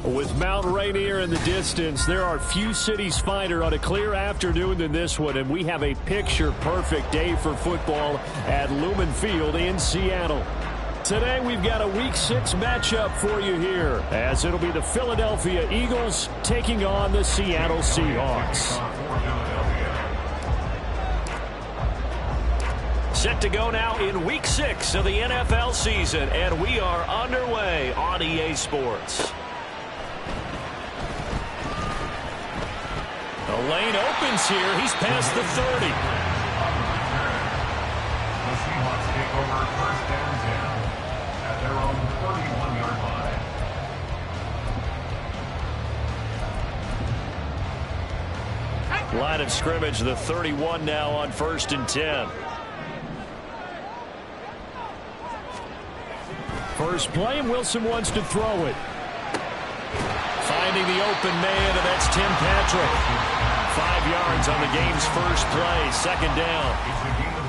With Mount Rainier in the distance, there are few cities finer on a clear afternoon than this one, and we have a picture-perfect day for football at Lumen Field in Seattle. Today, we've got a Week 6 matchup for you here, as it'll be the Philadelphia Eagles taking on the Seattle Seahawks. Set to go now in Week 6 of the NFL season, and we are underway on EA Sports. The lane opens here. He's past the 30. The Seahawks take over first and 10 at their own 31-yard line. Line of scrimmage, the 31 now on first and 10. First play, and Wilson wants to throw it. Finding the open man, and that's Tim Patrick. 5 yards on the game's first play, second down.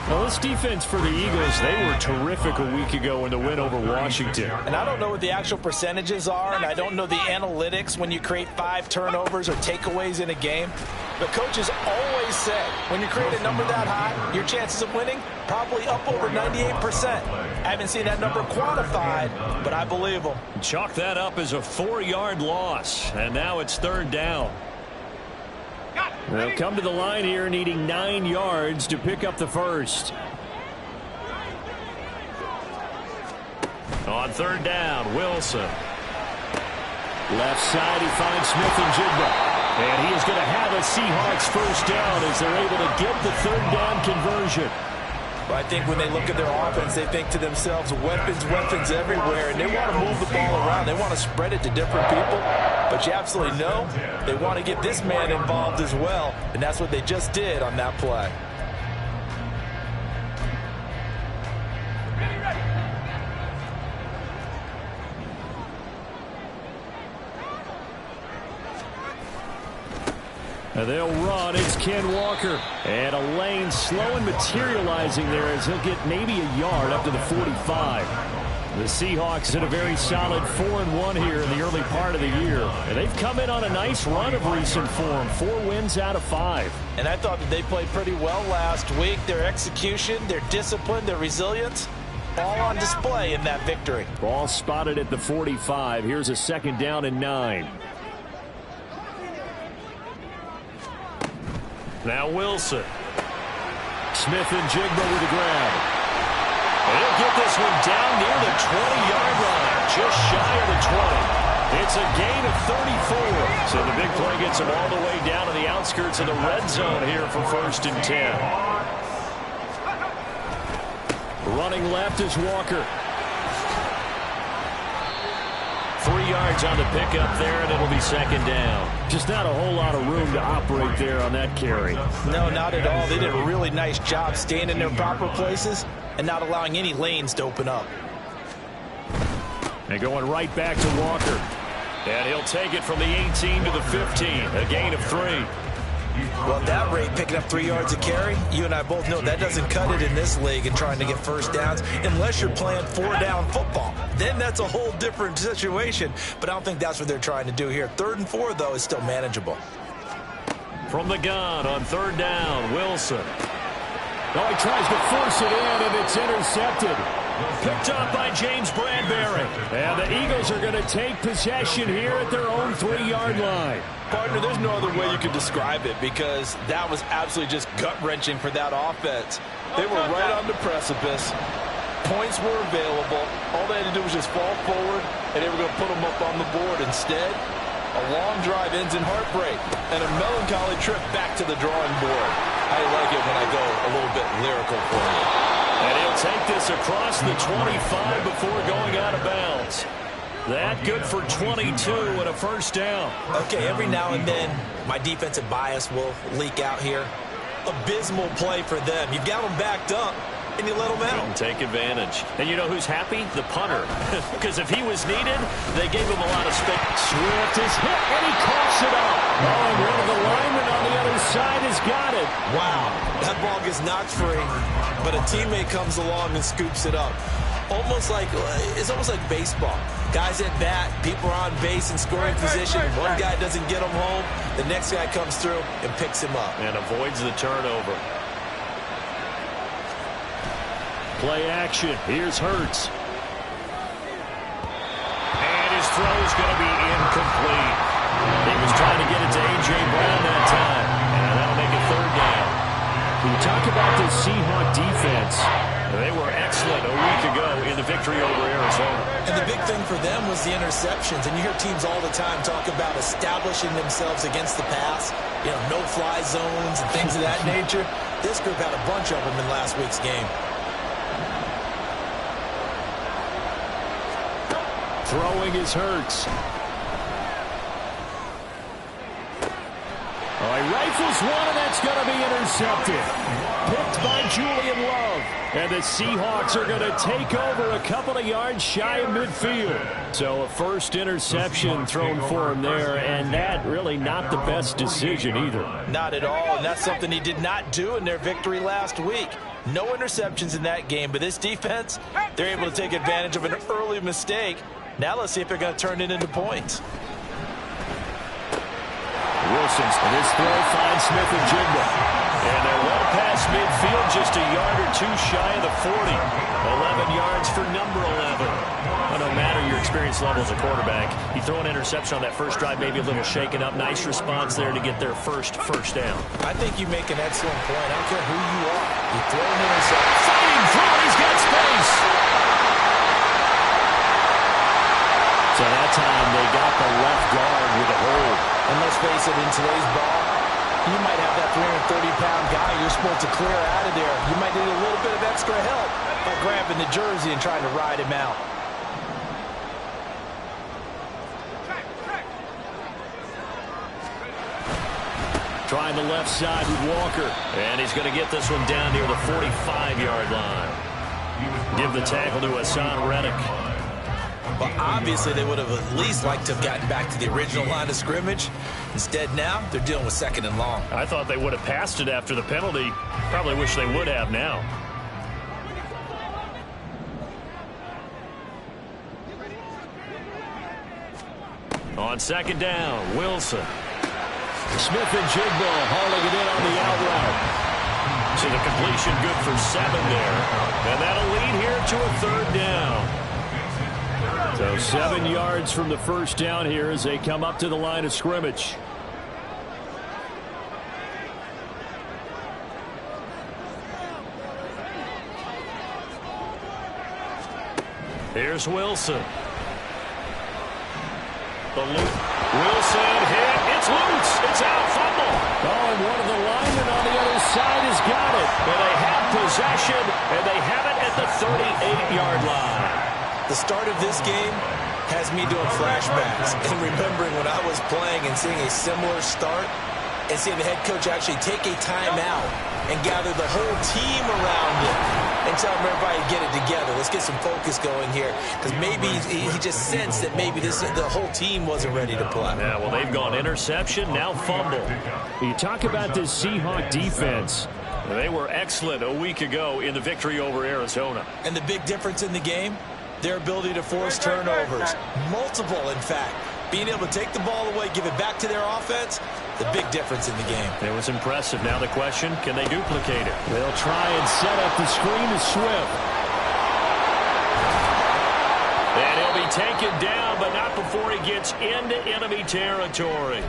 Well, this defense for the Eagles, they were terrific a week ago in the win over Washington. And I don't know what the actual percentages are, and I don't know the analytics when you create 5 turnovers or takeaways in a game. But coaches always say, when you create a number that high, your chances of winning probably up over 98%. I haven't seen that number quantified, but I believe them. Chalk that up as a 4-yard loss, and now it's third down. They'll come to the line here needing 9 yards to pick up the first. On third down, Wilson. Left side, he finds Smith and Jigba. And he is going to have a Seahawks first down as they're able to get the third down conversion. But I think when they look at their offense, they think to themselves, weapons everywhere, and they want to move the ball around. They want to spread it to different people. But you absolutely know they want to get this man involved as well, and that's what they just did on that play. And they'll run. It's Ken Walker. And a lane slow and materializing there as he'll get maybe a yard up to the 45. The Seahawks in a very solid 4-1 here in the early part of the year. And they've come in on a nice run of recent form. 4 wins out of 5. And I thought that they played pretty well last week. Their execution, their discipline, their resilience, all on display in that victory. Ball spotted at the 45. Here's a second down and 9. Now Wilson. Smith and Jigba with the grab. And he'll get this one down near the 20-yard line, just shy of the 20. It's a gain of 34. So the big play gets him all the way down to the outskirts of the red zone here for first and 10. Running left is Walker. 3 yards on the pickup there, and it'll be second down. Just not a whole lot of room to operate there on that carry. No, not at all. They did a really nice job staying in their proper places and not allowing any lanes to open up. And going right back to Walker. And he'll take it from the 18 to the 15. A gain of 3. Well, at that rate, picking up 3 yards a carry, you and I both know that doesn't cut it in this league and trying to get first downs unless you're playing 4-down football. Then that's a whole different situation, but I don't think that's what they're trying to do here. 3rd and 4, though, is still manageable. From the gun on third down, Wilson. Oh, he tries to force it in, and it's intercepted. Picked up by James Bradbury. And the Eagles are going to take possession here at their own 3-yard line. Partner, there's no other way you could describe it because that was absolutely just gut-wrenching for that offense. They were right on the precipice. Points were available. All they had to do was just fall forward, and they were going to put them up on the board. Instead, a long drive ends in heartbreak and a melancholy trip back to the drawing board. I like it when I go a little bit lyrical for you. And he'll take this across the 25 before going out of bounds. That good for 22 and a first down. Okay, every now and then, my defensive bias will leak out here. Abysmal play for them. You've got them backed up, and you let them out. Take advantage. And you know who's happy? The punter. Because if he was needed, they gave him a lot of space. Swift is hit, and he coughs it up. Oh, and one of the linemen on the other side has got it. Wow, that ball gets knocked free, but a teammate comes along and scoops it up. It's almost like baseball. Guys at bat, people are on base in scoring position. One guy doesn't get him home, the next guy comes through and picks him up. And avoids the turnover. Play action. Here's Hurts. And his throw's going to be incomplete. He was trying to get it to A.J. Brown that time. And that'll make it third down. When you talk about the Seahawks defense, they were excellent a week ago in the victory over Arizona. And the big thing for them was the interceptions. And you hear teams all the time talk about establishing themselves against the pass. You know, no-fly zones and things of that nature. This group had a bunch of them in last week's game. Throwing is Hurts. Oh, he rifles one, and that's going to be intercepted. Picked by Julian Love. And the Seahawks are going to take over a couple of yards shy of midfield. So a first interception thrown for him there, and that really not the best decision either. Not at all, and that's something he did not do in their victory last week. No interceptions in that game, but this defense, they're able to take advantage of an early mistake. Now let's see if they're going to turn it into points. Wilson's and his throw finds Smith and Jigba. And they're well past midfield, just a yard or two shy of the 40. 11 yards for number 11. Well, no matter your experience level as a quarterback, you throw an interception on that first drive, maybe a little shaken up. Nice response there to get their first down. I think you make an excellent point. I don't care who you are. You throw an interception. Fighting through, he's got space. So that time they got the left guard with a hold. And let's face it, in today's ball, you might have that 330-pound guy you're supposed to clear out of there. You might need a little bit of extra help by grabbing the jersey and trying to ride him out. Trying the left side with Walker. And he's going to get this one down near the 45-yard line. Give the tackle to Hassan Reddick. Well, obviously, they would have at least liked to have gotten back to the original line of scrimmage. Instead, now, they're dealing with second and long. I thought they would have passed it after the penalty. Probably wish they would have now. On second down, Wilson. Smith and Jigba hauling it in on the out route. So the completion good for 7 there. And that'll lead here to a third down. So 7 yards from the first down here as they come up to the line of scrimmage. Here's Wilson. Wilson hit. It's loose. It's out. Fumble. Oh, and one of the linemen on the other side has got it. And they have possession, and they have it at the 38-yard line. The start of this game has me doing flashbacks and remembering when I was playing and seeing a similar start and seeing the head coach actually take a timeout and gather the whole team around it and tell everybody to get it together. Let's get some focus going here, because maybe he just sensed that maybe the whole team wasn't ready to play. Yeah, well, they've gone interception, now fumble. You talk about this Seahawks defense. They were excellent a week ago in the victory over Arizona. And the big difference in the game? Their ability to force turnovers. Multiple, in fact. Being able to take the ball away, give it back to their offense, the big difference in the game. It was impressive. Now the question, can they duplicate it? They'll try and set up the screen to Swift. And he'll be taken down, but not before he gets into enemy territory.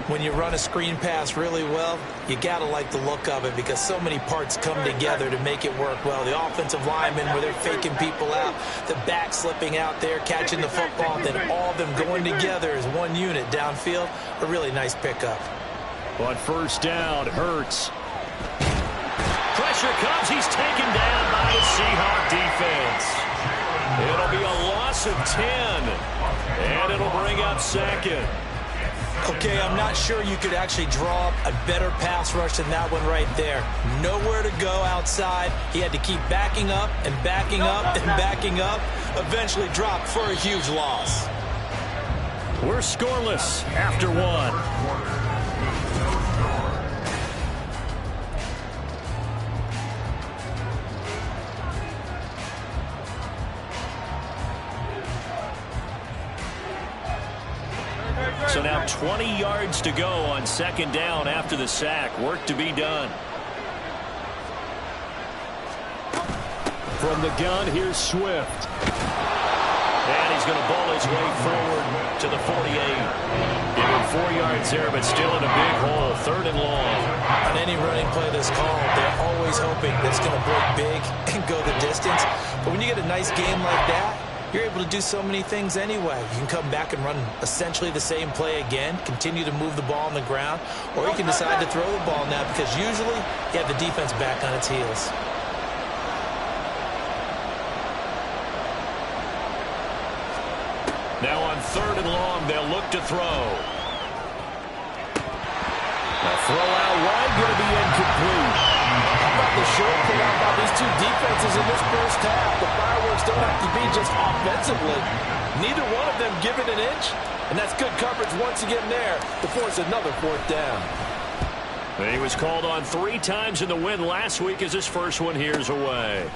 When you run a screen pass really well, you got to like the look of it, because so many parts come together to make it work well. The offensive linemen, where they're faking people out, the back slipping out there, catching the football, then all of them going together as one unit downfield. A really nice pickup. On first down, Hurts. Pressure comes. He's taken down by the Seahawks defense. It'll be a loss of 10, and it'll bring up second. Okay, I'm not sure you could actually draw up a better pass rush than that one right there. Nowhere to go outside. He had to keep backing up and backing up and backing up. Eventually dropped for a huge loss. We're scoreless after one. So now 20 yards to go on second down after the sack. Work to be done. From the gun, here's Swift. And he's going to ball his way forward to the 48. Give him 4 yards there, but still in a big hole. 3rd and long. On any running play that's called, they're always hoping that it's going to break big and go the distance. But when you get a nice game like that, you're able to do so many things anyway. You can come back and run essentially the same play again, continue to move the ball on the ground, or you can decide to throw the ball now because usually you have the defense back on its heels. Now on 3rd and long, they'll look to throw. The throw out wide, going to be incomplete. How about the show put out by these two defenses in this first half? The fireworks don't have to be just offensively. Neither one of them give it an inch, and that's good coverage once again there to force another 4th down. He was called on 3 times in the win last week as his first one here's away.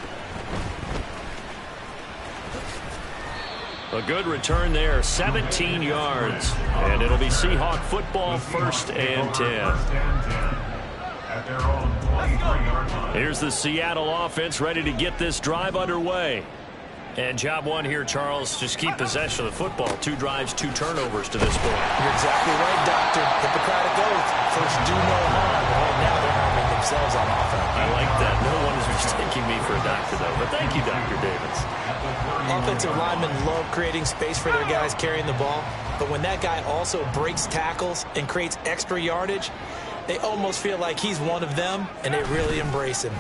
A good return there, 17 yards. And it'll be Seahawk football, 1st and 10. Here's the Seattle offense ready to get this drive underway. And job one here, Charles, just keep possession of the football. 2 drives, 2 turnovers to this point. You're exactly right, Doctor. Hippocratic oath. First, do no harm. Well, now they're harming themselves on offense. I like that. No one is mistaking me for a doctor, though. But thank you, Dr. Davis. Offensive linemen love creating space for their guys carrying the ball. But when that guy also breaks tackles and creates extra yardage, they almost feel like he's one of them, and they really embrace him.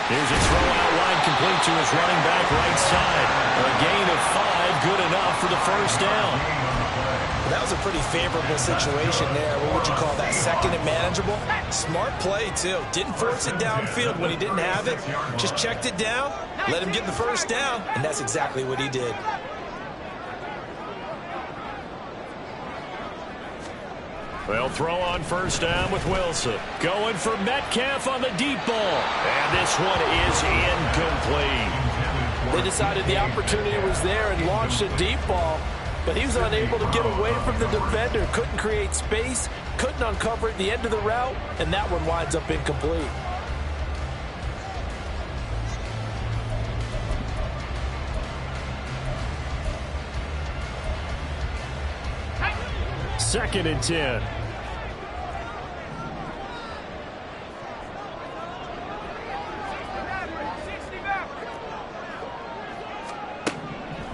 Here's a throw out wide, complete to his running back right side. A gain of 5, good enough for the 1st down. Well, that was a pretty favorable situation there. What would you call that? 2nd and manageable? Smart play, too. Didn't force it downfield when he didn't have it. Just checked it down, let him get the 1st down, and that's exactly what he did. They'll throw on 1st down with Wilson. Going for Metcalf on the deep ball. And this one is incomplete. They decided the opportunity was there and launched a deep ball, but he was unable to get away from the defender. Couldn't create space, couldn't uncover at the end of the route, and that one winds up incomplete. Second and 10.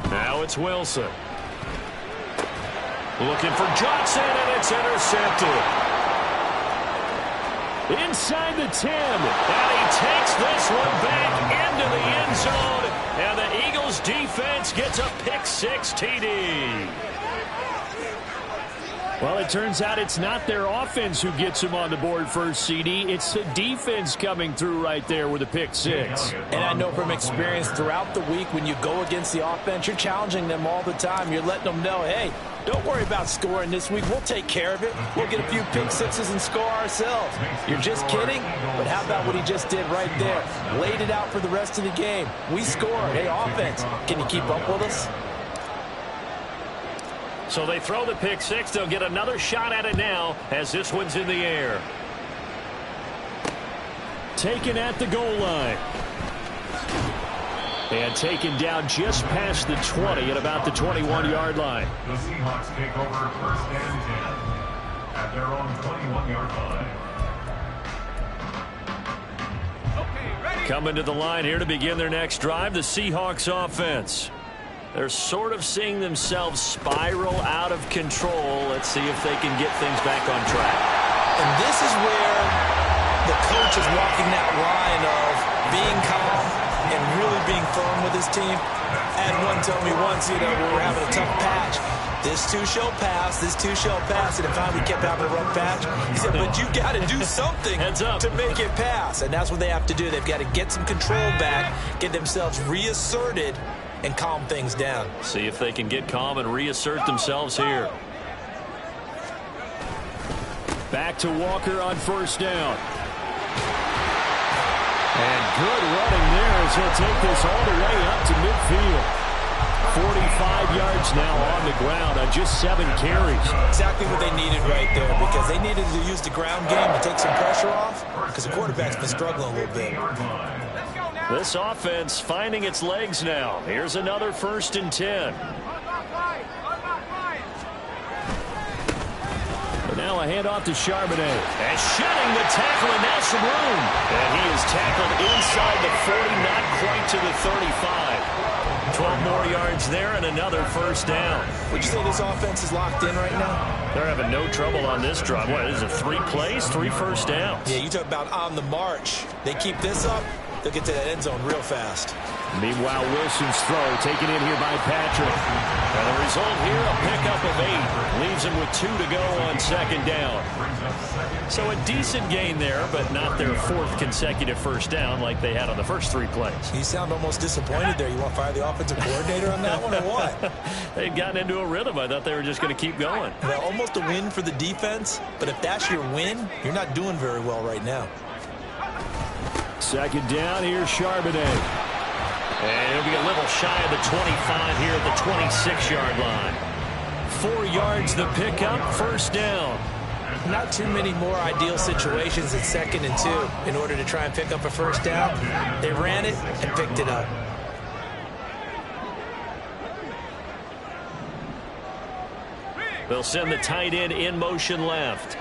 Now it's Wilson. Looking for Johnson, and it's intercepted. Inside the 10. And he takes this one back into the end zone. And the Eagles defense gets a pick-6 TD. Well, it turns out it's not their offense who gets him on the board first, CD. It's the defense coming through right there with a pick-6. And I know from experience throughout the week when you go against the offense, you're challenging them all the time. You're letting them know, hey, don't worry about scoring this week. We'll take care of it. We'll get a few pick-6s and score ourselves. You're just kidding? But how about what he just did right there? Laid it out for the rest of the game. We scored. Hey, offense, can you keep up with us? So they throw the pick-6. They'll get another shot at it now as this one's in the air. Taken at the goal line. And taken down just past the 20 at about the 21-yard line. The Seahawks take over 1st and 10 at their own 21-yard line. Okay, ready. Coming to the line here to begin their next drive, the Seahawks offense. They're sort of seeing themselves spiral out of control. Let's see if they can get things back on track. And this is where the coach is walking that line of being calm and really being firm with his team. I had one tell me once, we were having a tough patch. This too shall pass, this too shall pass. And finally we kept having a rough patch. He said, but you got to do something to make it pass. And that's what they have to do. They've got to get some control back, get themselves reasserted, and calm things down. See if they can get calm and reassert themselves here. Back to Walker on 1st down. And good running there as he'll take this all the way up to midfield. 45 yards yards now on the ground on just 7 carries. Exactly what they needed right there, because they needed to use the ground game to take some pressure off, because the quarterback's been struggling a little bit. This offense finding its legs now. Here's another 1st and 10. And now a handoff to Charbonnet. And shedding the tackle, and now some room. And he is tackled inside the 40, not quite to the 35. 12 more yards there and another 1st down. Would you say this offense is locked in right now? They're having no trouble on this drive. What is it, 3 plays, 3 first downs? Yeah, you talk about on the march. They keep this up, they'll get to that end zone real fast. Meanwhile, Wilson's throw taken in here by Patrick. And the result here, a pickup of 8. Leaves him with 2 to go on 2nd down. So a decent gain there, but not their 4th consecutive 1st down like they had on the first 3 plays. You sound almost disappointed there. You want to fire the offensive coordinator on that one or what? They'd gotten into a rhythm. I thought they were just going to keep going. Well, almost a win for the defense, but if that's your win, you're not doing very well right now. 2nd down, here's Charbonnet. And it'll be a little shy of the 25 here at the 26-yard line. 4 yards the pickup, 1st down. Not too many more ideal situations at 2nd and 2 in order to try and pick up a 1st down. They ran it and picked it up. They'll send the tight end in motion left.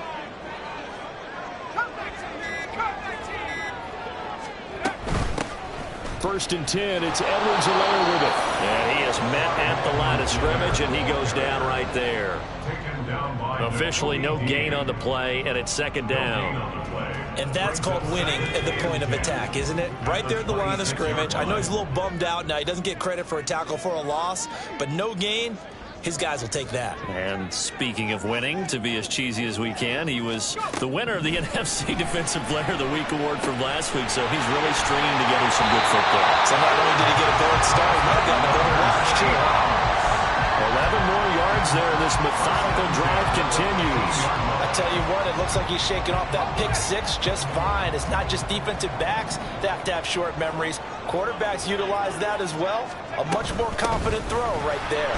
First and 10, it's Edwards-Helaire with it. And he is met at the line of scrimmage, and he goes down right there. Officially no gain on the play, and it's 2nd down. And that's called winning at the point of attack, isn't it? Right there at the line of scrimmage. I know he's a little bummed out now. He doesn't get credit for a tackle for a loss, but no gain. His guys will take that. And speaking of winning, to be as cheesy as we can, he was the winner of the NFC Defensive Player of the Week award from last week, so he's really stringing together some good football. So not only did he get a bad start, he might have gotten a better watch, too. 11 more yards there. This methodical drive continues. I tell you what, it looks like he's shaking off that pick 6 just fine. It's not just defensive backs that have to have short memories. Quarterbacks utilize that as well. A much more confident throw right there.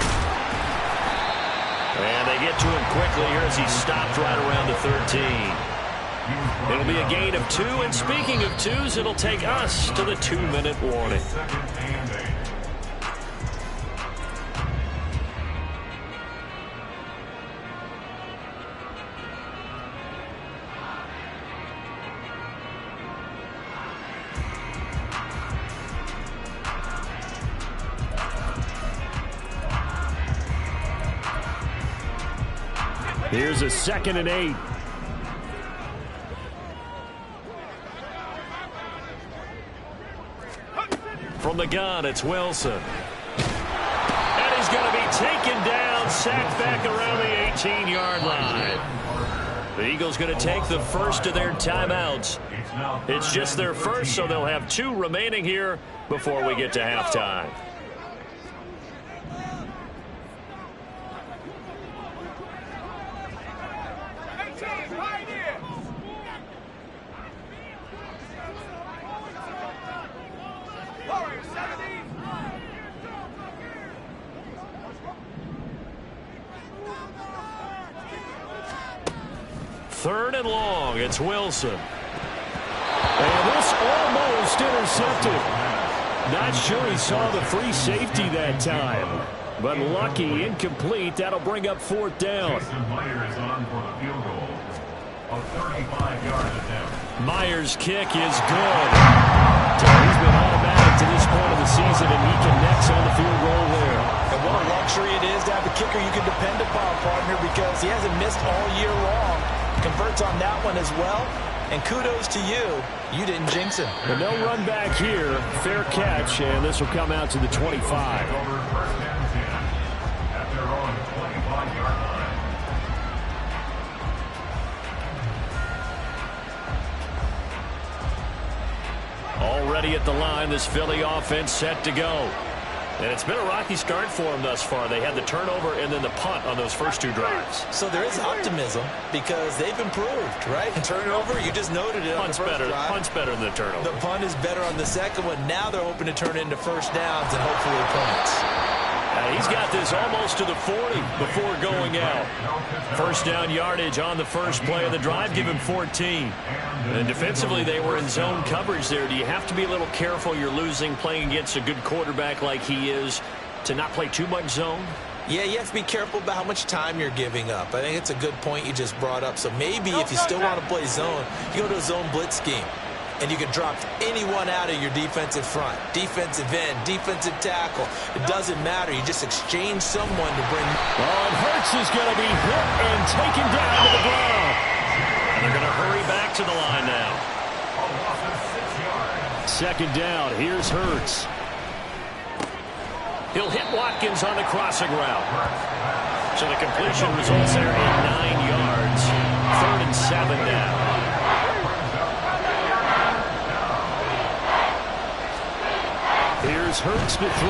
And they get to him quickly here as he stopped right around the 13. It'll be a gain of 2, and speaking of 2s, it'll take us to the 2-minute warning. Here's a 2nd and 8. From the gun, it's Wilson. And he's going to be taken down, sacked back around the 18-yard line. The Eagles going to take the first of their timeouts. It's just their first, so they'll have 2 remaining here before we get to halftime. Third and long, it's Wilson. And this almost intercepted. Not sure he saw the free safety that time. But lucky, incomplete. That'll bring up 4th down. Myers on for the field goal of 35-yard attempt. Myers' kick is good. So he's been automatic to this point of the season, and he connects on the field goal there. And what a luxury it is to have a kicker you can depend upon, partner, because he hasn't missed all year long. Converts on that one as well. And kudos to you. You didn't jinx him. But no run back here. Fair catch, and this will come out to the 25. Over 1st and 10 at their own 25-yard line. Already at the line, this Philly offense set to go. And it's been a rocky start for them thus far. They had the turnover and then the punt on those first 2 drives. So there is optimism because they've improved, right? Turnover, you just noted it on the first drive. Punt's better than the turnover. The punt is better on the second one. Now they're hoping to turn into 1st downs and hopefully points. He's He's got this almost to the 40 before going out. First down yardage on the first play of the drive, give him 14. And defensively, they were in zone coverage there. Do you have to be a little careful you're losing playing against a good quarterback like he is to not play too much zone? Yeah, you have to be careful about how much time you're giving up. I think it's a good point you just brought up. So maybe if you still want to play zone, you go to a zone blitz scheme. And you can drop anyone out of your defensive front. Defensive end, defensive tackle. It doesn't matter. You just exchange someone to bring. Oh, and Hurts is going to be hit and taken down to the ground. And they're going to hurry back to the line now. Second down. Here's Hurts. He'll hit Watkins on the crossing route. So the completion results there at 9 yards. 3rd and 7 now. Here's Hurts to throw.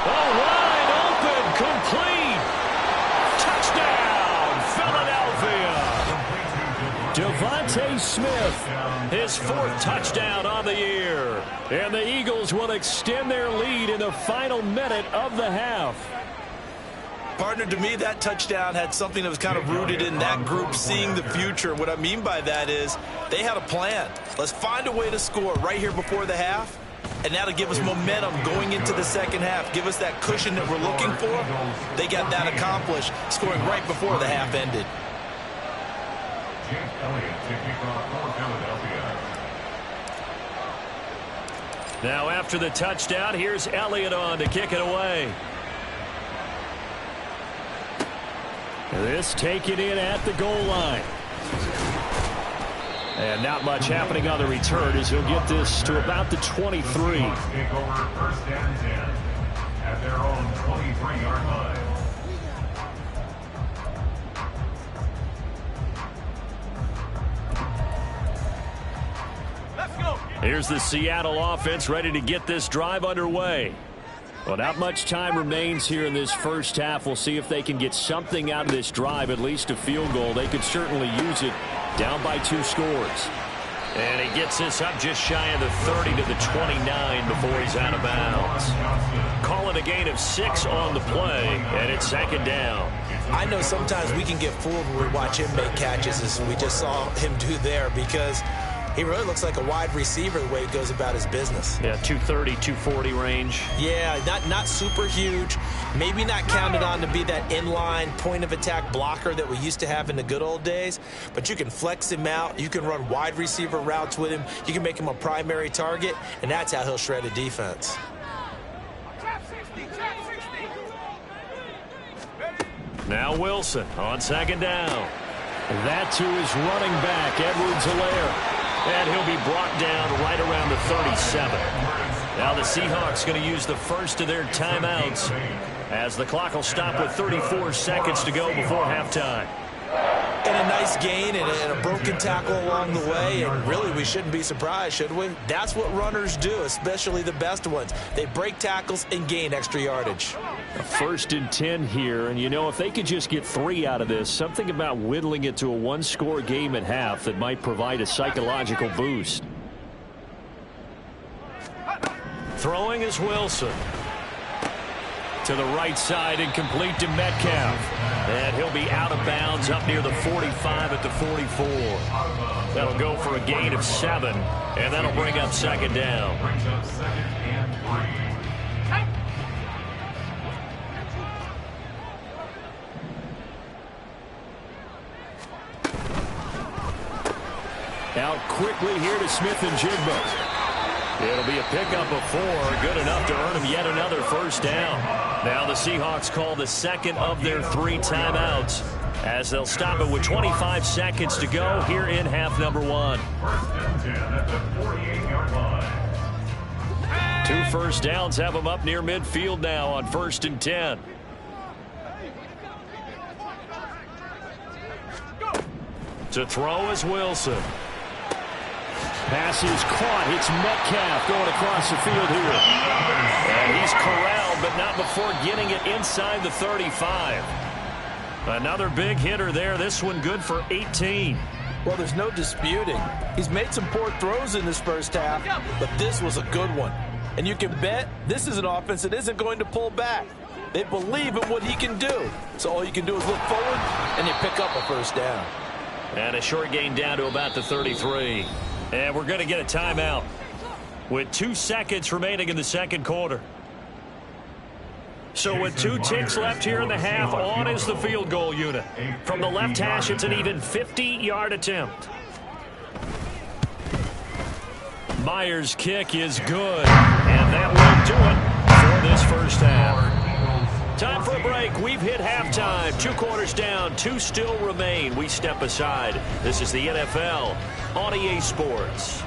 Oh, wide open, complete. Touchdown, Philadelphia. Devontae Smith, his 4th touchdown on the year. And the Eagles will extend their lead in the final minute of the half. Partner, to me, that touchdown had something that was kind of rooted in that group seeing the future. What I mean by that is they had a plan. Let's find a way to score right here before the half, and that'll give us momentum going into the second half, give us that cushion that we're looking for. They got that accomplished, scoring right before the half ended. Now after the touchdown, here's Elliott on to kick it away. This taken in at the goal line. And not much happening on the return as he'll get this to about the 23. Take over 1st and 10 at their own 23-yard line. Let's go. Here's the Seattle offense ready to get this drive underway. Well, not much time remains here in this first half. We'll see if they can get something out of this drive, at least a field goal. They could certainly use it down by 2 scores. And he gets this up just shy of the 30 to the 29 before he's out of bounds. Call it a gain of 6 on the play, and it's 2nd down. I know sometimes we can get fooled when we watch him make catches, as we just saw him do there, because he really looks like a wide receiver the way he goes about his business. Yeah, 230, 240 range. Yeah, not super huge. Maybe not counted on to be that inline point-of-attack blocker that we used to have in the good old days. But you can flex him out. You can run wide receiver routes with him. You can make him a primary target, and that's how he'll shred a defense. Now Wilson on 2nd down. That to his running back, Edwards-Helaire. And he'll be brought down right around the 37. Now the Seahawks going to use the first of their timeouts as the clock will stop with 34 seconds to go before halftime. And a nice gain and a broken tackle along the way, and really we shouldn't be surprised, should we? That's what runners do, especially the best ones. They break tackles and gain extra yardage. A 1st and 10 here, and you know, if they could just get 3 out of this, something about whittling it to a 1-score game at half that might provide a psychological boost. Throwing is Wilson. To the right side and complete to Metcalf. And he'll be out of bounds up near the 45 at the 44. That'll go for a gain of 7, and that'll bring up 2nd down. Out quickly here to Smith and Jigba. It'll be a pickup of 4, good enough to earn him yet another 1st down. Now the Seahawks call the 2nd of their 3 timeouts as they'll stop it with 25 seconds to go here in half number 1. 2 first downs have them up near midfield now on 1st and 10. To throw is Wilson. Pass is caught. It's Metcalf going across the field here. And he's corralled, but not before getting it inside the 35. Another big hitter there. This one good for 18. Well, there's no disputing. He's made some poor throws in this first half, but this was a good one. And you can bet this is an offense that isn't going to pull back. They believe in what he can do. So all you can do is look forward, and you pick up a first down. And a short gain down to about the 33. And we're going to get a timeout with 2 seconds remaining in the second quarter. So with 2 ticks left here in the half, on is the field goal unit. From the left hash, it's an even 50-yard attempt. Myers' kick is good, and that will do it for this first half. Time for a break. We've hit halftime. 2 quarters down, 2 still remain. We step aside. This is the NFL on EA Sports.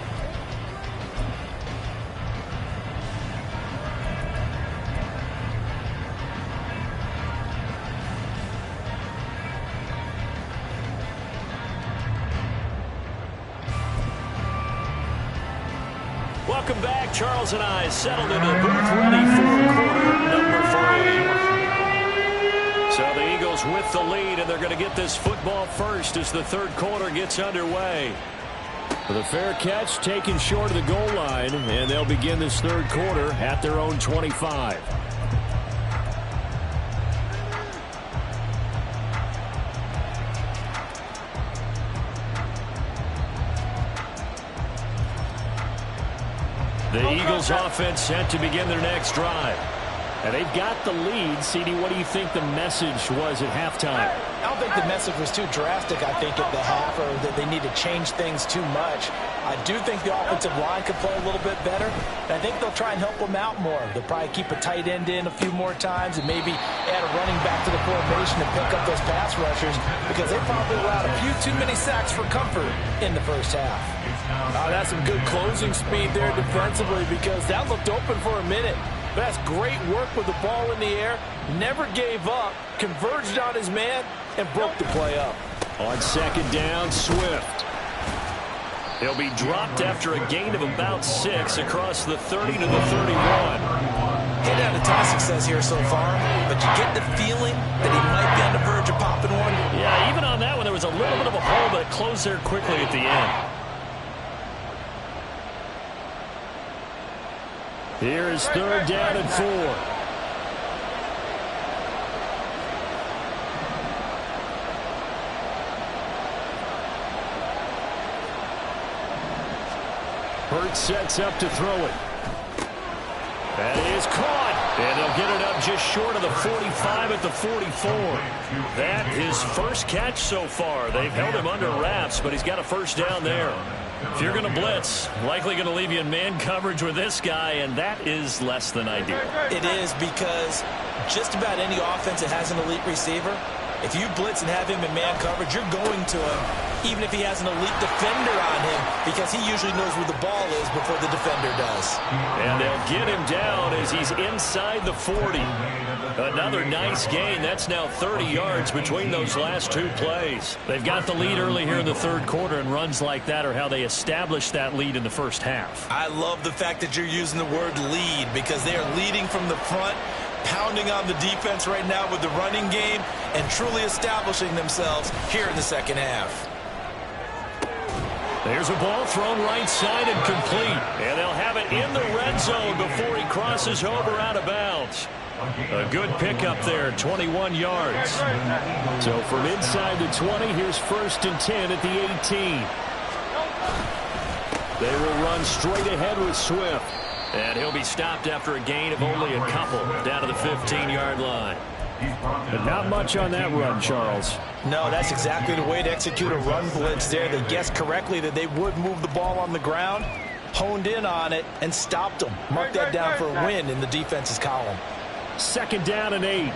Welcome back. Charles and I settled into the booth, ready for quarter number 3. So the Eagles with the lead, and they're going to get this football first as the third quarter gets underway. With a fair catch taken short of the goal line, and they'll begin this third quarter at their own 25. The Eagles offense set to begin their next drive. And they've got the lead. CD, what do you think the message was at halftime? I don't think the message was too drastic, I think, at the half, or that they need to change things too much. I do think the offensive line could play a little bit better. And I think they'll try and help them out more. They'll probably keep a tight end in a few more times and maybe add a running back to the formation to pick up those pass rushers, because they probably allowed a few too many sacks for comfort in the first half. That's some good closing speed there defensively, because that looked open for a minute. That's great work with the ball in the air. Never gave up, converged on his man, and broke the play up. On second down, Swift. He'll be dropped after a gain of about 6 across the 30 to the 31. He'd had a ton of success here so far, but you get the feeling that he might be on the verge of popping one. Yeah, even on that one, there was a little bit of a hole, but it closed there quickly at the end. Here is third down and 4. Hurts sets up to throw it. That is caught. And they'll get it up just short of the 45 at the 44. That is first catch so far. They've held him under wraps, but he's got a first down there. If you're going to blitz, likely going to leave you in man coverage with this guy, and that is less than ideal. It is, because just about any offense that has an elite receiver, if you blitz and have him in man coverage, you're going to him, even if he has an elite defender on him, because he usually knows where the ball is before the defender does. And they'll get him down as he's inside the 40. Another nice gain. That's now 30 yards between those last 2 plays. They've got the lead early here in the third quarter, and runs like that are how they established that lead in the first half. I love the fact that you're using the word lead, because they are leading from the front, pounding on the defense right now with the running game, and truly establishing themselves here in the second half. There's a ball thrown right side and complete. And they'll have it in the red zone before he crosses over out of bounds. A good pickup there, 21 yards. So from inside the 20, here's first and 10 at the 18. They will run straight ahead with Swift. And he'll be stopped after a gain of only a couple down to the 15-yard line. But not much on that run, Charles. No, that's exactly the way to execute a run blitz there. They guessed correctly that they would move the ball on the ground, honed in on it, and stopped them. Mark that down for a win in the defense's column. Second down and 8.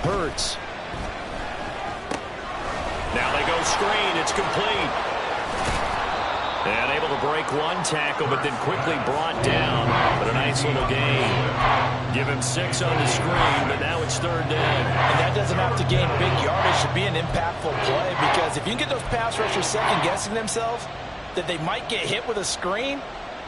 Hurts. Now they go screen. It's complete. And able to break one tackle, but then quickly brought down. But a nice little gain. Give him 6 on the screen, but now it's third down. And that doesn't have to gain big yardage to be an impactful play, because if you can get those pass rushers second-guessing themselves that they might get hit with a screen,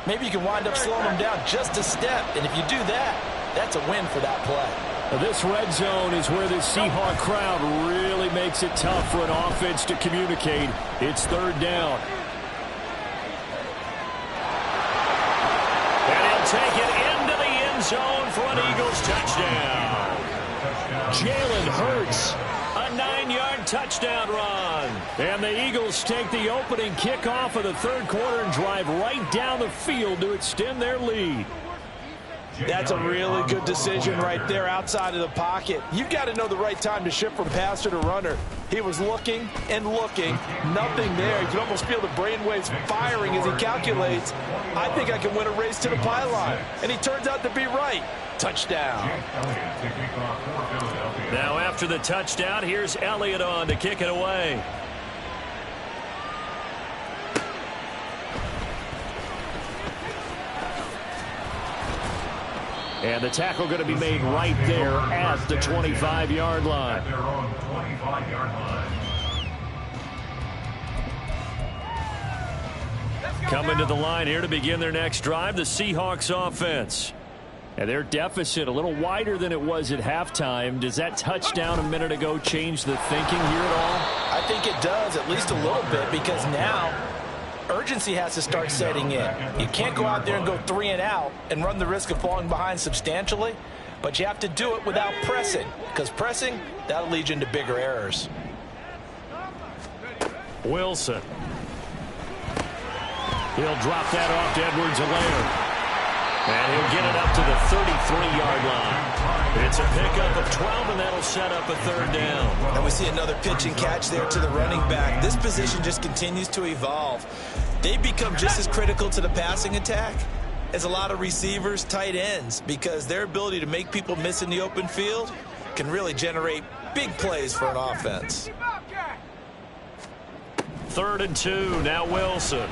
maybe you can wind up slowing them down just a step. And if you do that, that's a win for that play. Now this red zone is where this Seahawks crowd really makes it tough for an offense to communicate. It's third down. take it into the end zone for an Eagles touchdown. Jalen Hurts, a 9-yard touchdown run. And the Eagles take the opening kickoff of the third quarter and drive right down the field to extend their lead. That's a really good decision right there outside of the pocket. You've got to know the right time to shift from passer to runner. He was looking and looking, nothing there. You can almost feel the brainwaves firing as he calculates, I think I can win a race to the pylon. And he turns out to be right. Touchdown. Now after the touchdown, here's Elliott on to kick it away. And the tackle going to be made right there at the 25-yard line. Their own 25-yard line. Coming to the line here to begin their next drive, the Seahawks offense. And their deficit a little wider than it was at halftime. Does that touchdown a minute ago change the thinking here at all? I think it does, at least a little bit, because now urgency has to start setting in. You can't go out there and go 3 and out and run the risk of falling behind substantially, but you have to do it without pressing, because pressing, that'll lead you into bigger errors. Wilson. He'll drop that off to Edwards-Helaire. And he'll get it up to the 33-yard line. It's a pickup of 12, and that'll set up a third down. And we see another pitch and catch there to the running back. This position just continues to evolve. They become just as critical to the passing attack as a lot of receivers, tight ends, because their ability to make people miss in the open field can really generate big plays for an offense. 3rd and 2, now Wilson.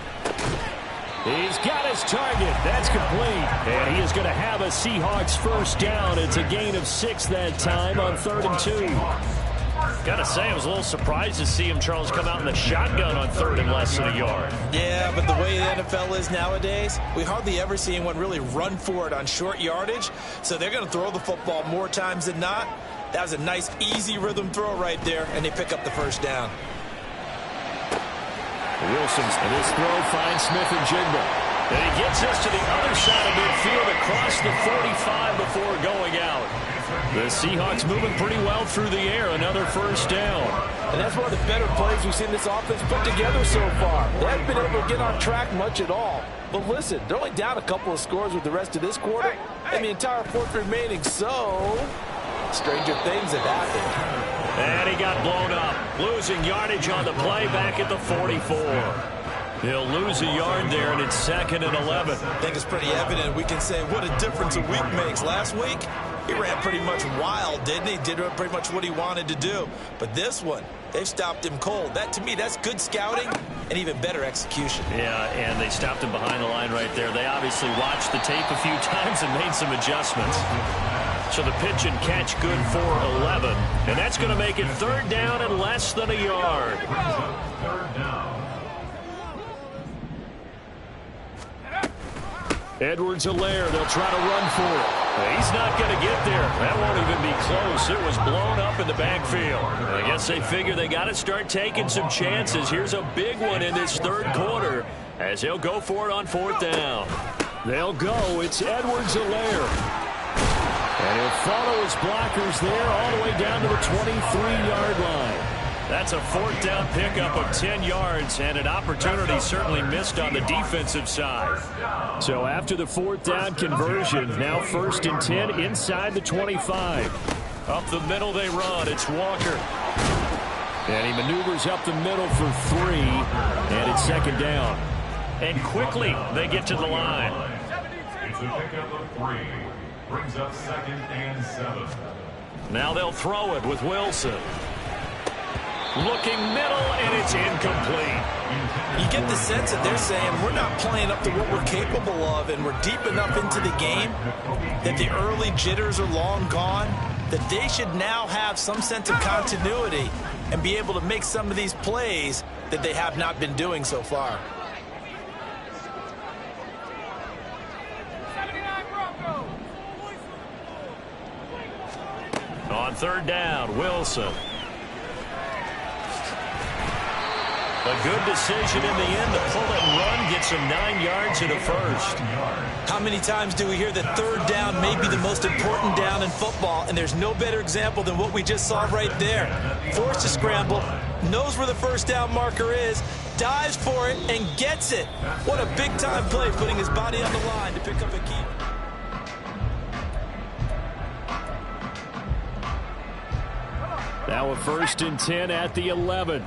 He's got his target. That's complete. And he is going to have a Seahawks first down. It's a gain of 6 that time on 3rd and 2. Got to say, I was a little surprised to see him, Charles, come out in the shotgun on 3rd and less than a yard. Yeah, but the way the NFL is nowadays, we hardly ever see anyone really run for it on short yardage. So they're going to throw the football more times than not. That was a nice, easy rhythm throw right there, and they pick up the first down. Wilson's this throw finds Smith and Jigba. And he gets us to the other side of midfield across the 45 before going out. The Seahawks moving pretty well through the air. Another first down. And that's one of the better plays we've seen this offense put together so far. They haven't been able to get on track much at all. But listen, they're only down a couple of scores with the rest of this quarter and the entire fourth remaining, so stranger things have happened. And he got blown up. Losing yardage on the play back at the 44. He'll lose a yard there, and it's 2nd and 11. I think it's pretty evident. We can say what a difference a week makes. Last week, he ran pretty much wild, didn't he? Did pretty much what he wanted to do. But this one, they've stopped him cold. That, to me, that's good scouting and even better execution. Yeah, and they stopped him behind the line right there. They obviously watched the tape a few times and made some adjustments. So the pitch and catch good for 11. And that's going to make it 3rd down and less than a yard. 3rd down. Edwards-Helaire, they'll try to run for it. He's not going to get there. That won't even be close. It was blown up in the backfield. I guess they figure they got to start taking some chances. Here's a big one in this 3rd quarter as he'll go for it on 4th down. They'll go. It's Edwards-Helaire. And he'll follow his blockers there all the way down to the 23-yard line. That's a 4th down pickup of 10 yards and an opportunity certainly missed on the defensive side. So after the 4th down conversion, now 1st and 10 inside the 25. Up the middle they run. It's Walker. And he maneuvers up the middle for 3. And it's 2nd down. And quickly they get to the line. It's a pickup of 3. Brings up 2nd and 7. Now they'll throw it with Wilson. Looking middle, and it's incomplete. You get the sense that they're saying we're not playing up to what we're capable of, and we're deep enough into the game that the early jitters are long gone, that they should now have some sense of continuity and be able to make some of these plays that they have not been doing so far. On 3rd down, Wilson. A good decision in the end to pull it and run, get some 9 yards in a first. How many times do we hear that third down may be the most important down in football, and there's no better example than what we just saw right there. Forced to scramble, knows where the first down marker is, dives for it, and gets it. What a big-time play, putting his body on the line to pick up a key. Now a 1st and 10 at the 11.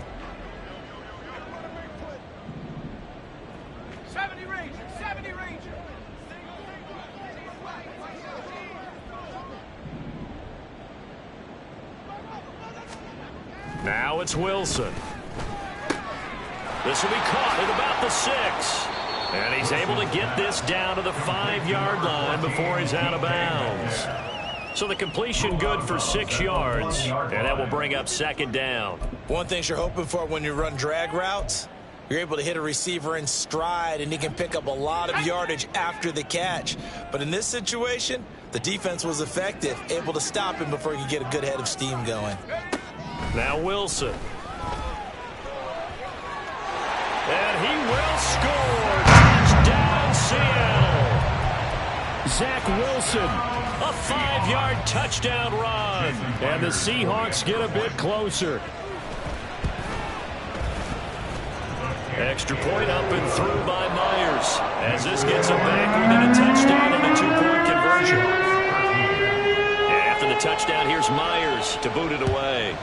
Now it's Wilson. This will be caught at about the 6. And he's able to get this down to the 5-yard line before he's out of bounds. So the completion good for 6 yards, and that will bring up 2nd down. One thing you're hoping for when you run drag routes, you're able to hit a receiver in stride, and he can pick up a lot of yardage after the catch. But in this situation, the defense was effective, able to stop him before he could get a good head of steam going. Now Wilson. And he will score. Touchdown, Seattle. Zach Wilson, a 5-yard touchdown run. And the Seahawks get a bit closer. Extra point up and through by Myers. As this gets him back within a touchdown and a 2-point conversion. And after the touchdown, here's Myers to boot it away.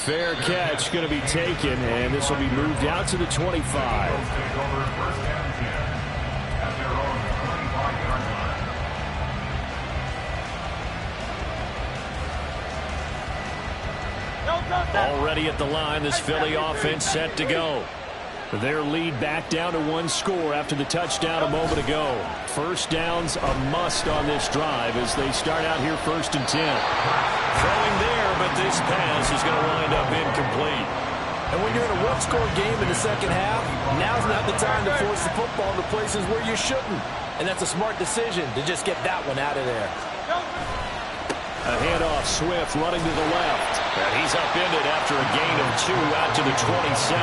Fair catch going to be taken, and this will be moved out to the 25. Already at the line, this Philly offense set to go. Their lead back down to 1 score after the touchdown a moment ago. First down's a must on this drive as they start out here 1st and 10. Throwing there, but this pass is going to wind up incomplete. And when you're in a one-score game in the second half, now's not the time to force the football to places where you shouldn't. And that's a smart decision to just get that one out of there. A handoff, Swift running to the left. And he's upended after a gain of 2 out to the 27.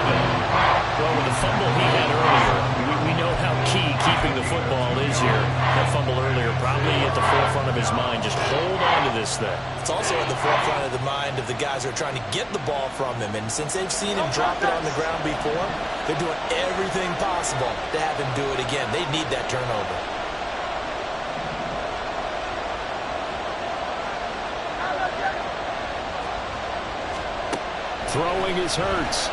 Well, with the fumble he had earlier, we know how key keeping the football is here. That fumble earlier probably at the forefront of his mind. Just hold on to this thing. It's also at the forefront of the mind of the guys who are trying to get the ball from him. And since they've seen him drop it on the ground before, they're doing everything possible to have him do it again. They need that turnover. Throwing is Hurts.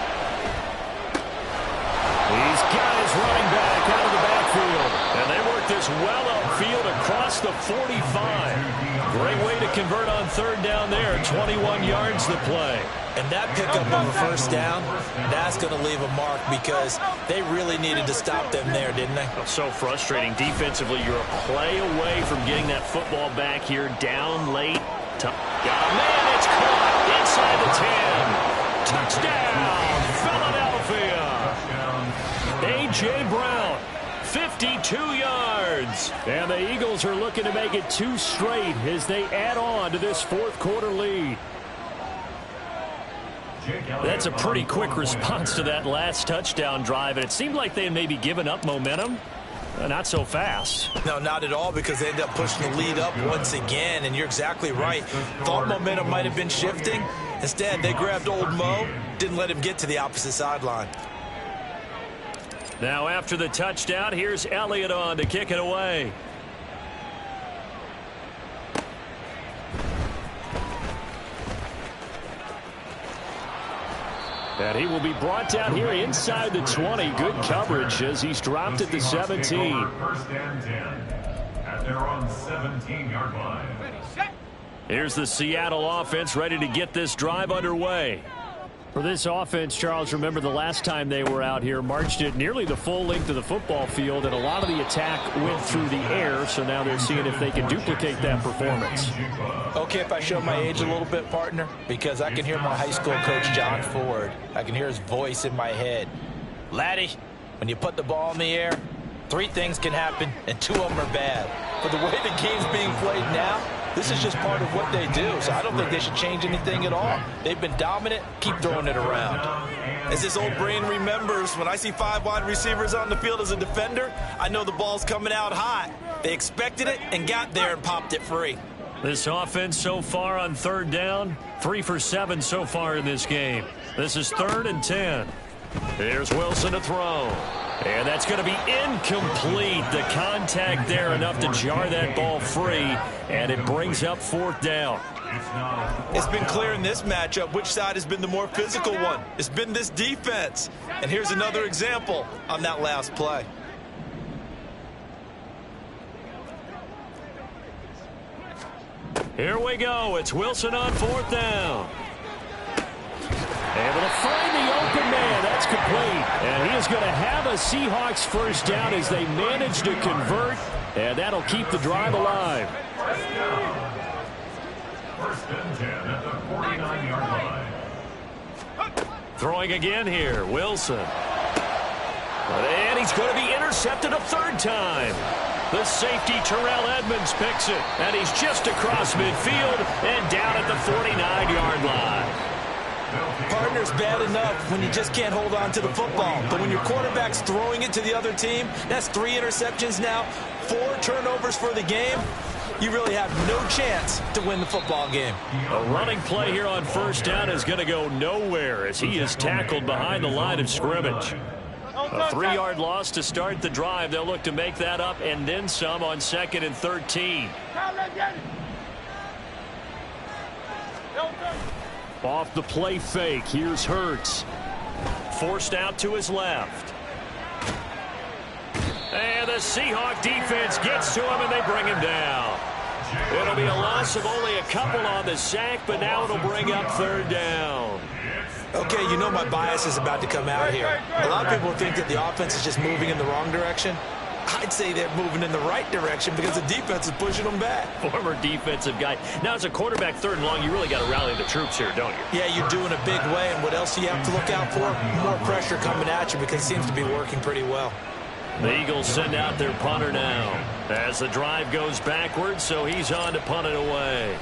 He's got his running back out of the backfield. And they work this well upfield across the 45. Great way to convert on 3rd down there. 21 yards to play. And that pickup of a first down, that's going to leave a mark because they really needed to stop them there, didn't they? So frustrating. Defensively, you're a play away from getting that football back here down late. Got a man, it's caught inside the 10. Touchdown, Philadelphia. A.J. Brown, 52 yards. And the Eagles are looking to make it 2 straight as they add on to this 4th quarter lead. That's a pretty quick response to that last touchdown drive, and it seemed like they had maybe given up momentum. Not so fast. No, not at all, because they end up pushing the lead up once again, and you're exactly right. Thought momentum might have been shifting. Instead, they grabbed old Mo, didn't let him get to the opposite sideline. Now after the touchdown, here's Elliott on to kick it away. And he will be brought down here inside the 20. Good coverage as he's dropped at the 17. 1st and 10 at their own 17-yard line. Here's the Seattle offense ready to get this drive underway. For this offense, Charles, remember the last time they were out here, marched it nearly the full length of the football field, and a lot of the attack went through the air, so now they're seeing if they can duplicate that performance. Okay, if I show my age a little bit, partner, because I can hear my high school coach, John Ford. I can hear his voice in my head. Laddie, when you put the ball in the air, 3 things can happen, and 2 of them are bad. But the way the game's being played now, This is just part of what they do, so I don't think they should change anything at all. They've been dominant. Keep throwing it around. As this old brain remembers, when I see 5 wide receivers on the field as a defender, I know the ball's coming out hot. They expected it and got there and popped it free. This offense so far on 3rd down, 3 for 7 so far in this game. This is 3rd and 10. Here's Wilson to throw. And that's going to be incomplete. The contact there enough to jar that ball free, and it brings up 4th down. It's been clear in this matchup which side has been the more physical one. It's been this defense. And here's another example on that last play. Here we go. It's Wilson on 4th down. Able to find the open man. That's complete. And he is going to have a Seahawks 1st down as they manage to convert. And that'll keep the drive alive. 1st and 10 at the 49-yard line. Throwing again here. Wilson. And he's going to be intercepted a 3rd time. The safety, Terrell Edmonds, picks it. And he's just across midfield and down at the 49-yard line. Partner's bad enough when you just can't hold on to the football. But when your quarterback's throwing it to the other team, that's 3 interceptions now, 4 turnovers for the game. You really have no chance to win the football game. A running play here on 1st down is going to go nowhere as he is tackled behind the line of scrimmage. A 3-yard loss to start the drive. They'll look to make that up and then some on 2nd and 13. Off the play fake, here's Hurts. Forced out to his left. And the Seahawk defense gets to him and they bring him down. It'll be a loss of only a couple on the sack, but now it'll bring up 3rd down. Okay, you know my bias is about to come out here. A lot of people think that the offense is just moving in the wrong direction. I'd say they're moving in the right direction because the defense is pushing them back. Former defensive guy. Now, as a quarterback 3rd and long, you really got to rally the troops here, don't you? Yeah, you're doing a big way, and what else do you have to look out for? More pressure coming at you because it seems to be working pretty well. The Eagles send out their punter now as the drive goes backwards, so he's on to punt it away.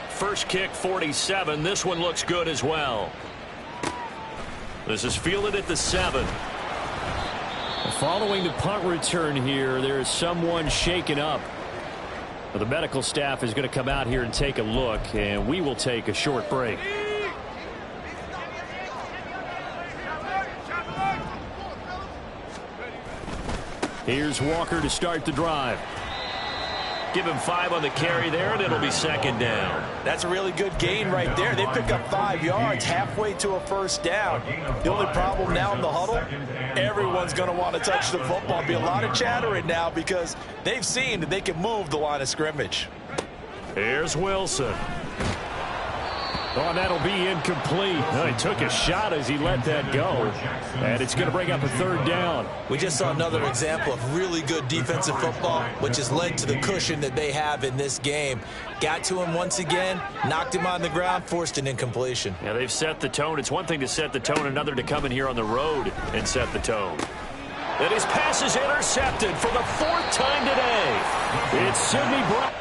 First kick, 47. This one looks good as well. This is fielded at the 7. Following the punt return here, there is someone shaken up. The medical staff is going to come out here and take a look, and we will take a short break. Here's Walker to start the drive. Give him 5 on the carry there, and it'll be 2nd down. That's a really good gain right there. They pick up 5 yards halfway to a 1st down. The only problem now in the huddle, everyone's going to want to touch the football. There'll be a lot of chattering now because they've seen that they can move the line of scrimmage. Here's Wilson. Oh, and that'll be incomplete. Oh, he took a shot as he let that go. And it's going to bring up a 3rd down. We just saw another example of really good defensive football, which has led to the cushion that they have in this game. Got to him once again, knocked him on the ground, forced an incompletion. Yeah, they've set the tone. It's one thing to set the tone, another to come in here on the road and set the tone. And his pass is intercepted for the 4th time today. It's Sidney Brown.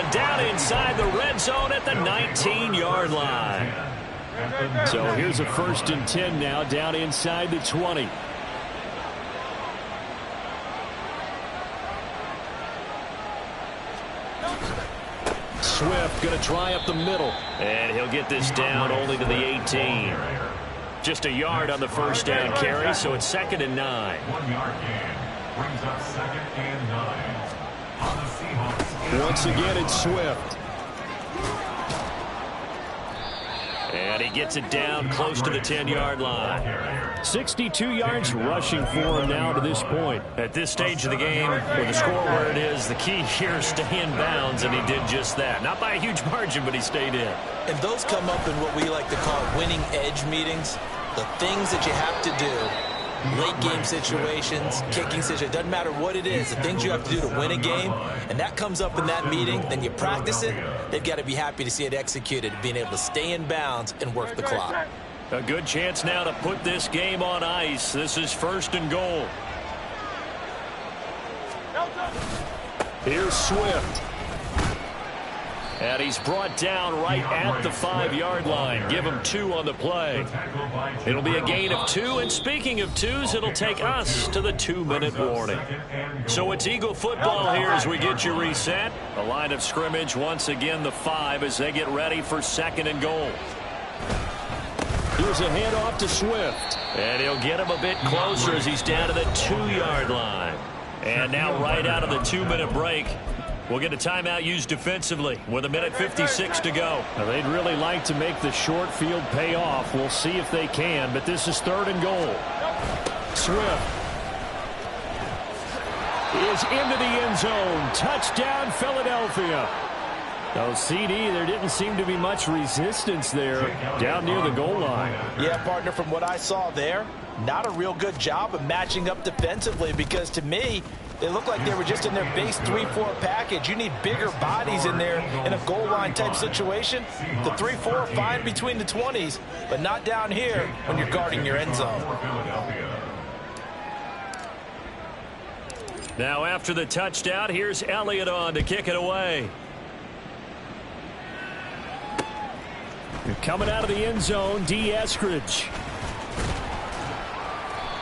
Down inside the red zone at the 19-yard line. So here's a 1st and 10 now, down inside the 20. Swift going to try up the middle. And he'll get this down only to the 18. Just a yard on the 1st down carry, so it's 2nd and 9. 1-yard gain brings up 2nd and 9. On the Seahawks. Once again, it's Swift. And he gets it down close to the 10-yard line. 62 yards rushing for him now to this point. At this stage of the game, with the score where it is, the key here is stay in bounds, and he did just that. Not by a huge margin, but he stayed in. And those come up in what we like to call winning edge meetings. The things that you have to do late game situations, kicking situations, doesn't matter what it is, the things you have to do to win a game, and that comes up in that meeting, then you practice it, they've got to be happy to see it executed, being able to stay in bounds and work the clock. A good chance now to put this game on ice. This is 1st and goal. Here's Swift. And he's brought down right at the 5-yard line. Give him 2 on the play. It'll be a gain of 2. And speaking of 2s, it'll take us to the 2-minute warning. So it's Eagle football here as we get you reset. The line of scrimmage once again the 5 as they get ready for 2nd and goal. Here's a handoff to Swift. And he'll get him a bit closer as he's down to the 2-yard line. And now right out of the 2-minute break, we'll get a timeout used defensively with 1:56 to go. Now, they'd really like to make the short field pay off. We'll see if they can, but this is 3rd and goal. Swift is into the end zone. Touchdown, Philadelphia. No, CD, there didn't seem to be much resistance there down near the goal line. Yeah, partner, from what I saw there, not a real good job of matching up defensively because to me, they look like they were just in their base 3-4 package. You need bigger bodies in there in a goal line type situation. The 3-4 fine between the 20s, but not down here when you're guarding your end zone. Now after the touchdown, here's Elliott on to kick it away. Coming out of the end zone, D. Eskridge.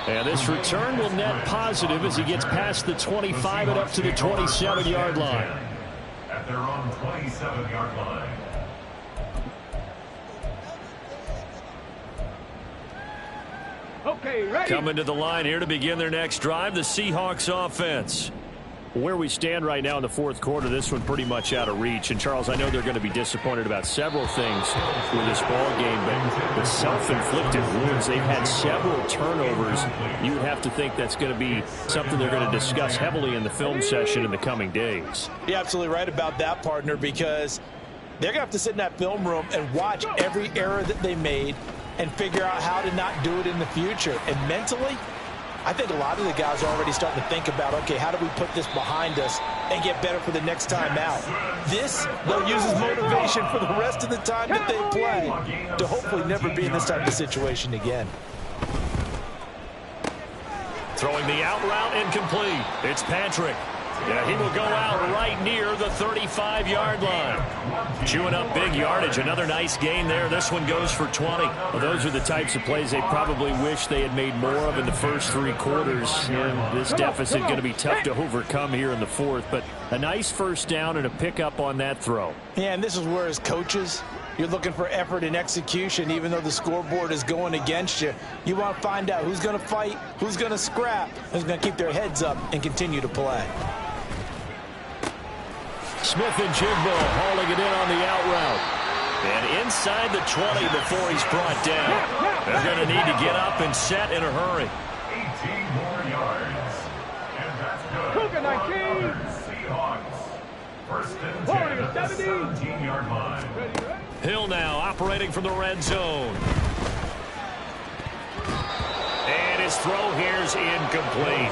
And this return will net positive as he gets past the 25 and up to the 27-yard line. At their own 27-yard line. Okay, ready. Coming to the line here to begin their next drive, the Seahawks offense. Where we stand right now in the 4th quarter, this one pretty much out of reach. And, Charles, I know they're going to be disappointed about several things with this ball game, but the self-inflicted wounds, they've had several turnovers. You would have to think that's going to be something they're going to discuss heavily in the film session in the coming days. You're absolutely right about that, partner, because they're going to have to sit in that film room and watch every error that they made and figure out how to not do it in the future. And mentally, I think a lot of the guys are already starting to think about, okay, how do we put this behind us and get better for the next time out? This, they'll use as motivation for the rest of the time that they play to hopefully never be in this type of situation again. Throwing the out route incomplete. It's Patrick. Yeah, he will go out right near the 35-yard line. Chewing up big yardage. Another nice gain there. This one goes for 20. Well, those are the types of plays they probably wish they had made more of in the first 3 quarters. And this deficit going to be tough to overcome here in the 4th. But a nice first down and a pickup on that throw. Yeah, and this is where as coaches, you're looking for effort and execution, even though the scoreboard is going against you. You want to find out who's going to fight, who's going to scrap, who's going to keep their heads up and continue to play. Smith and Jigbo hauling it in on the out route. And inside the 20 before he's brought down. They're going to need to get up and set in a hurry. 18 more yards. And that's good. Seahawks. 1st and 10 at the 17-yard line. Hill now operating from the red zone. And his throw here is incomplete.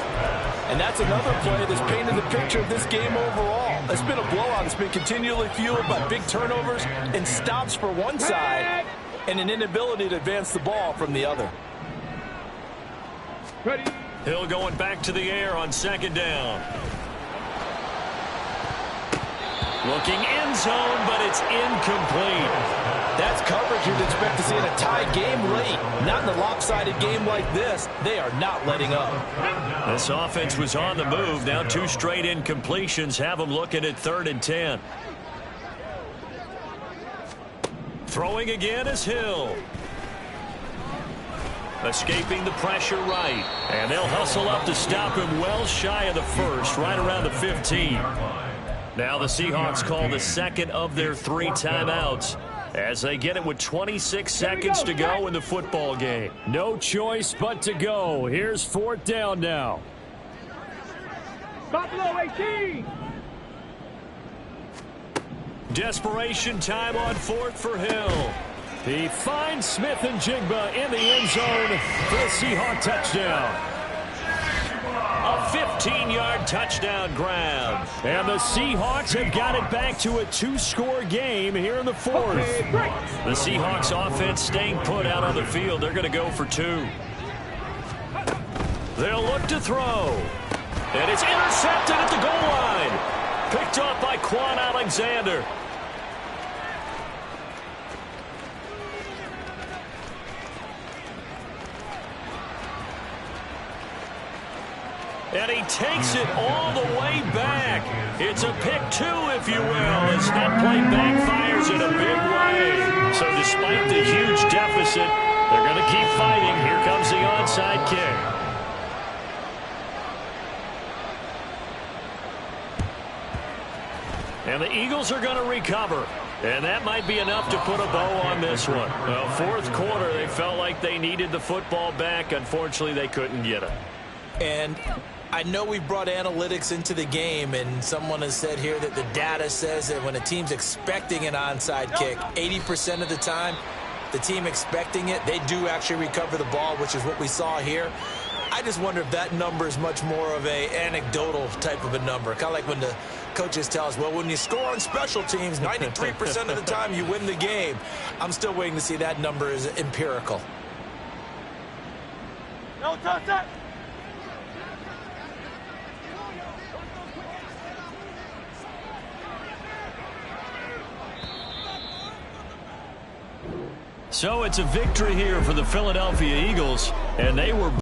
And that's another play that's painted the picture of this game overall. It's been a blowout. It's been continually fueled by big turnovers and stops for one side and an inability to advance the ball from the other. Ready. Hill going back to the air on 2nd down. Looking end zone, but it's incomplete. That's coverage you'd expect to see in a tie game late. Not in a lopsided game like this. They are not letting up. This offense was on the move. Now 2 straight incompletions have them looking at 3rd and 10. Throwing again is Hill. Escaping the pressure right. And they'll hustle up to stop him well shy of the 1st, right around the 15. Now the Seahawks call the 2nd of their 3 timeouts as they get it with 26 seconds to go in the football game. No choice but to go. Here's 4th down now. Buffalo 18. Desperation time on 4th for Hill. He finds Smith and Jigba in the end zone for the Seahawk touchdown. A 15-yard touchdown grab. And the Seahawks have got it back to a 2-score game here in the fourth. The Seahawks offense staying put out on the field. They're going to go for 2. They'll look to throw. And it's intercepted at the goal line. Picked off by Quan Alexander. And he takes it all the way back. It's a pick 2, if you will, as that play backfires in a big way. So despite the huge deficit, they're going to keep fighting. Here comes the onside kick. And the Eagles are going to recover. And that might be enough to put a bow on this one. Well, fourth quarter, they felt like they needed the football back. Unfortunately, they couldn't get it. And I know we brought analytics into the game, and someone has said here that the data says that when a team's expecting an onside kick, 80% of the time, the team expecting it, they do actually recover the ball, which is what we saw here. I just wonder if that number is much more of a anecdotal type of a number. Kind of like when the coaches tell us, well, when you score on special teams, 93% of the time you win the game. I'm still waiting to see that number is empirical. No, touch that. So it's a victory here for the Philadelphia Eagles, and they were